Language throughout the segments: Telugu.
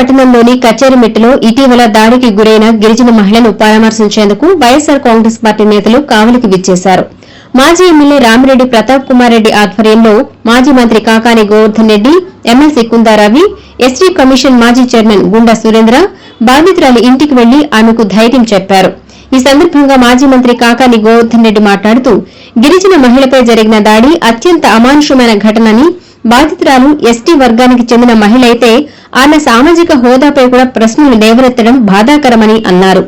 పట్టణంలోని కచ్చేరిమెట్టులో ఇటీవల దాడికి గురైన గిరిజన మహిళను పరామర్శించేందుకు వైఎస్సార్ కాంగ్రెస్ పార్టీ నేతలు కావలికి విచ్చేశారు. మాజీ ఎమ్మెల్యే రామిరెడ్డి ప్రతాప్ కుమార్ రెడ్డి ఆధ్వర్యంలో మాజీ మంత్రి Kakani Govardhan Reddy, MLC Kundaravi, ST commission మాజీ చైర్మన్ గుండా సురేంద్ర బాధితురాలి ఇంటికి వెళ్లి ఆమెకు ధైర్యం చెప్పారు. ఈ సందర్భంగా మాజీ మంత్రి కాకాని గోవర్ధన్ రెడ్డి మాట్లాడుతూ గిరిజన మహిళపై జరిగిన దాడి అత్యంత అమానుషమైన ఘటనని, బాధితురాలు ఎస్టీ వర్గానికి చెందిన మహిళ అయితే ఆమె సామాజిక హోదాపై కూడా ప్రశ్నలు లేవనెత్తడం బాధాకరమని అన్నారు.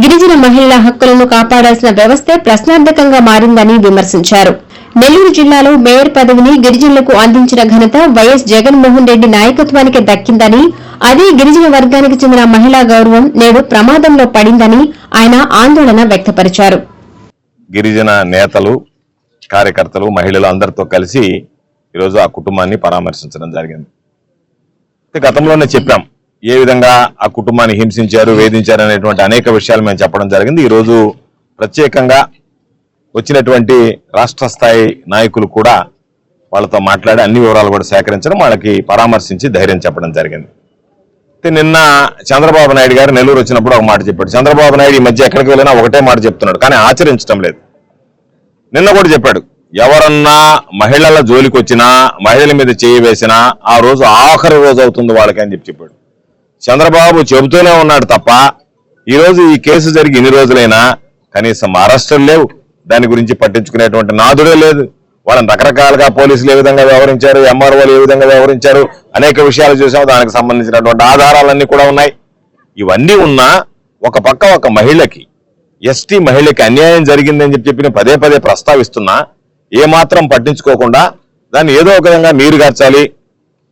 గిరిజన మహిళల హక్కులను కాపాడాల్సిన వ్యవస్థే ప్రశ్నార్థకంగా మారిందని విమర్శించారు. నెల్లూరు జిల్లాలో మేయర్ పదవిని గిరిజనులకు అందించిన ఘనత వైఎస్ జగన్మోహన్ రెడ్డి నాయకత్వానికి దక్కిందని, అదే గిరిజన వర్గానికి చెందిన మహిళా గౌరవం నేడు ప్రమాదంలో పడిందని ఆయన ఆందోళన వ్యక్తపరిచారు. గిరిజన నేతలు, కార్యకర్తలు, మహిళలు అందరితో కలిసి ఈరోజు ఆ కుటుంబాన్ని పరామర్శించడం జరిగింది. గతంలోనే చెప్పాం ఏ విధంగా ఆ కుటుంబాన్ని హింసించారు, వేధించారు అనేటువంటి అనేక విషయాలు మేము చెప్పడం జరిగింది. ఈరోజు ప్రత్యేకంగా వచ్చినటువంటి రాష్ట్ర స్థాయి నాయకులు కూడా వాళ్ళతో మాట్లాడి అన్ని వివరాలు కూడా సేకరించడం, వాళ్ళకి పరామర్శించి ధైర్యం చెప్పడం జరిగింది. నిన్న చంద్రబాబు నాయుడు గారు నెల్లూరు వచ్చినప్పుడు ఒక మాట చెప్పాడు. చంద్రబాబు నాయుడు ఈ మధ్య ఎక్కడికి వెళ్ళినా ఒకటే మాట చెప్తున్నాడు, కానీ ఆచరించడం లేదు. నిన్న కూడా చెప్పాడు, ఎవరన్నా మహిళల జోలికి వచ్చినా, మహిళల మీద చేయి వేసినా ఆ రోజు ఆఖరి రోజు అవుతుంది వాళ్ళకి అని చెప్పాడు. చంద్రబాబు చెబుతూనే ఉన్నాడు తప్ప ఈరోజు ఈ కేసు జరిగి ఇన్ని రోజులైనా కనీసం అరెస్టులు లేవు, దాని గురించి పట్టించుకునేటువంటి నాదుడే లేదు. వాళ్ళని రకరకాలుగా పోలీసులు ఏ విధంగా వ్యవహరించారు, ఎంఆర్ఓలు ఏ విధంగా వ్యవహరించారు, అనేక విషయాలు చూసాము. దానికి సంబంధించినటువంటి ఆధారాలన్నీ కూడా ఉన్నాయి. ఇవన్నీ ఉన్నా ఒక పక్క ఒక మహిళకి, ఎస్టీ మహిళకి అన్యాయం జరిగిందని చెప్పి పదే పదే ప్రస్తావిస్తున్నా ఏమాత్రం పట్టించుకోకుండా దాన్ని ఏదో ఒక విధంగా నీరు గార్చాలి,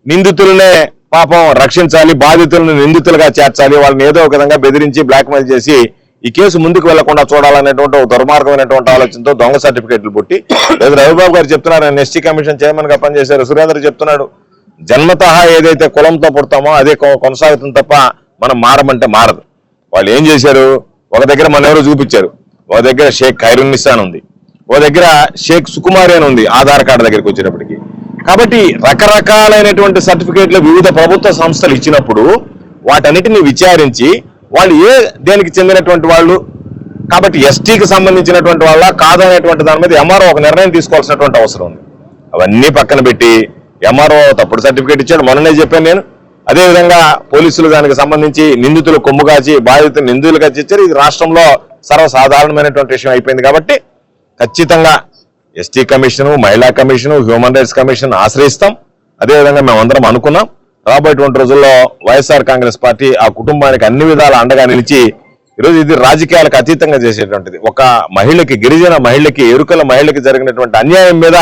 నిందితులనే పాపం రక్షించాలి, బాధితులను నిందితులుగా చేర్చాలి, వాళ్ళని ఏదో ఒక విధంగా బెదిరించి బ్లాక్మెయిల్ చేసి ఈ కేసు ముందుకు వెళ్లకుండా చూడాలనేటువంటి ఒక దుర్మార్గమైనటువంటి ఆలోచనతో దొంగ సర్టిఫికేట్లు పుట్టి లేదా రవిబాబు గారు చెప్తున్నారు, ఆయన ఎస్టీ కమిషన్ చైర్మన్ గా పనిచేశారు. సురేంద్ర చెప్తున్నాడు, జన్మతహా ఏదైతే కులంతో పుడతామో అదే కొనసాగుతుంది తప్ప మనం మారమంటే మారదు. వాళ్ళు ఏం చేశారు, ఒక దగ్గర మన ఎవరు చూపించారు, ఒక దగ్గర షేక్ ఖైరున్నిసా ఉంది, ఒక దగ్గర షేక్ సుకుమారి అని ఉంది ఆధార్ కార్డు దగ్గరికి వచ్చేటప్పటికి. కాబట్టి రకరకాలైనటువంటి సర్టిఫికేట్లు వివిధ ప్రభుత్వ సంస్థలు ఇచ్చినప్పుడు వాటన్నిటిని విచారించి వాళ్ళు దేనికి చెందినటువంటి వాళ్ళు, కాబట్టి ఎస్టీకి సంబంధించినటువంటి వాళ్ళ కాదనేటువంటి దాని మీద ఎంఆర్ఓ ఒక నిర్ణయం తీసుకోవాల్సినటువంటి అవసరం ఉంది. అవన్నీ పక్కన పెట్టి ఎంఆర్ఓ తప్పుడు సర్టిఫికేట్ ఇచ్చాడు, మొన్ననే చెప్పాను నేను. అదేవిధంగా పోలీసులు దానికి సంబంధించి నిందితులు కొమ్ము కాచి బాధితులు నిందితులుగా ఇచ్చారు. ఇది రాష్ట్రంలో సర్వసాధారణమైనటువంటి విషయం అయిపోయింది. కాబట్టి ఖచ్చితంగా ఎస్టీ కమిషను, మహిళా కమిషను, హ్యూమన్ రైట్స్ కమిషన్ ఆశ్రయిస్తాం. అదేవిధంగా మేమందరం అనుకున్నాం రాబోయేటువంటి రోజుల్లో వైఎస్ఆర్ కాంగ్రెస్ పార్టీ ఆ కుటుంబానికి అన్ని విధాల అండగా నిలిచి ఈరోజు ఇది రాజకీయాలకు అతీతంగా చేసేటువంటిది. ఒక మహిళకి, గిరిజన మహిళకి, ఎరుకల మహిళకి జరిగినటువంటి అన్యాయం మీద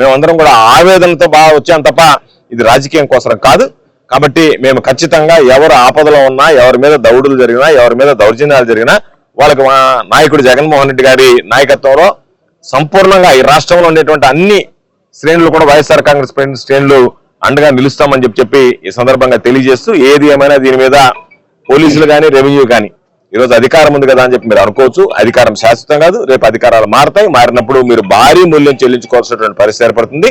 మేమందరం కూడా ఆవేదనతో వచ్చాం తప్ప ఇది రాజకీయం కోసం కాదు. కాబట్టి మేము ఖచ్చితంగా ఎవరు ఆపదలో ఉన్నా, ఎవరి మీద దౌడులు జరిగినా, ఎవరి మీద దౌర్జన్యాలు జరిగినా వాళ్ళకి మా నాయకుడు జగన్మోహన్ రెడ్డి గారి నాయకత్వంలో సంపూర్ణంగా ఈ రాష్ట్రంలో ఉండేటువంటి అన్ని శ్రేణులు కూడా వైఎస్ఆర్ కాంగ్రెస్ శ్రేణులు అండగా నిలుస్తామని చెప్పి ఈ సందర్భంగా తెలియజేస్తూ, ఏది ఏమైనా దీని మీద పోలీసులు కానీ, రెవెన్యూ కానీ ఈరోజు అధికారం ఉంది కదా అని చెప్పి మీరు అనుకోవచ్చు. అధికారం శాశ్వతం కాదు, రేపు అధికారాలు మారతాయి. మారినప్పుడు మీరు భారీ మూల్యం చెల్లించుకోవాల్సినటువంటి పరిస్థితి ఏర్పడుతుంది.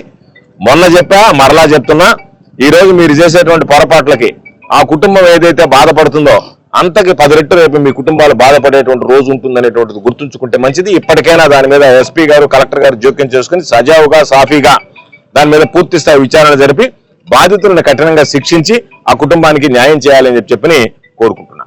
మొన్న చెప్పా, మరలా చెప్తున్నా, ఈ రోజు మీరు చేసేటువంటి పొరపాట్లకి ఆ కుటుంబం ఏదైతే బాధపడుతుందో అంతకి 10 రెట్లు రేపు మీ కుటుంబాలు బాధపడేటువంటి రోజు ఉంటుందనేటువంటిది గుర్తుంచుకుంటే మంచిది. ఇప్పటికైనా దాని మీద ఎస్పీ గారు, కలెక్టర్ గారు జోక్యం చేసుకుని సజావుగా, సాఫీగా దాని మీద పూర్తి స్థాయి విచారణ జరిపి బాధితులను కఠినంగా శిక్షించి ఆ కుటుంబానికి న్యాయం చేయాలని చెప్పి కోరుకుంటున్నాను.